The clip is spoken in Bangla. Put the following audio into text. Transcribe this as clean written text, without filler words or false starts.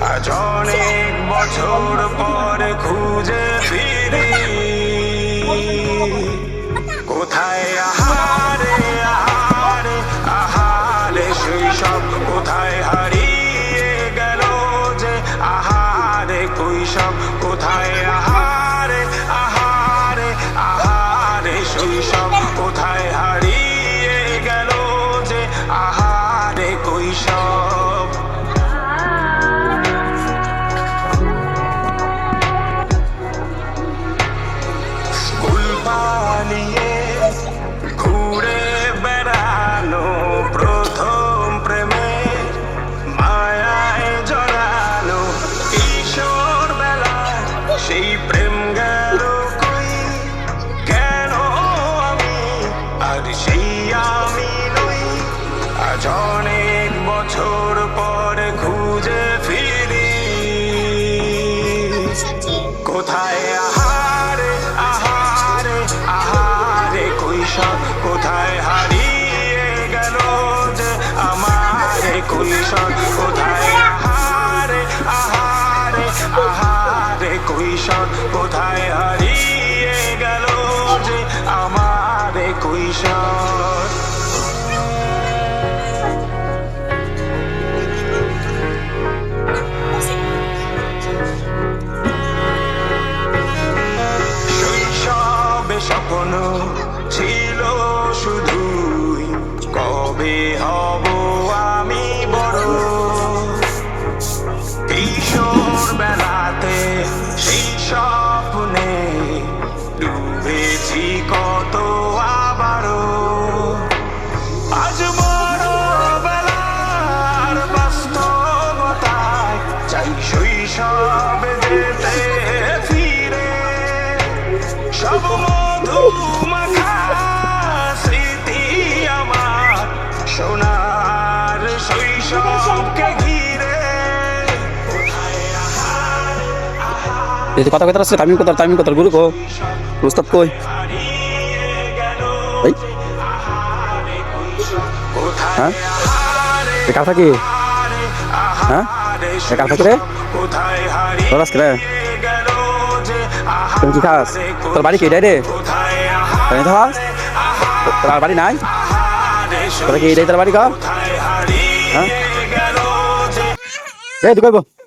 আজ অনেক বছর পর খুঁজে ফিরি কোথায় আহারে আহারে আহারে শৈশব কোথায় হারিয়ে গেল যে আহারে কৈশব কোথায় আহারে আহারে আহারে শৈশব কোথায় হারিয়ে গেল যে আহারে কৈশব স্কুল পালিয়ে ঘুরে বেড়ানো প্রথম প্রেমের মায়ায় জড়ানো কিশোর বেলায় সেই প্রেম গেল কই কেন আমি আর সেই আমি নই আজ অনেক বছর পর খুঁজে ফিরি কোথায় আহারে আহারে আহারে কৈশোর কোথায় হারিয়ে গেল যে আমার কৈশোর কোথায় আহারে আহারে আহারে কৈশোর কোথায় হারিয়ে গেল যে আমার কৈশোর স্বপ্ন ছিল শুধুই কবে হব আমি বড় কিশোর বেলাতে সেই স্বপ্নে ডুবেছি কত আবারও আজ বড় বেলার বাস্তবতায় চাই শৈশবে যেতে ফিরে সব মধুমাখা স্মৃতি আমার সোনার শৈশবকে ঘিরে কথা কথা আছে টাইমিং কথা গুরু কো উস্তাদ কই এই হ্যাঁ এ কথা কি হ্যাঁ এ কথা কি রে তোরাস রে তুমি কি খাস তোর বাড়ি কে রে তাই তো তোর বাড়ি নাই তোরা কি এই তোর বাড়ি কা হ্যাঁ এই তুই কইব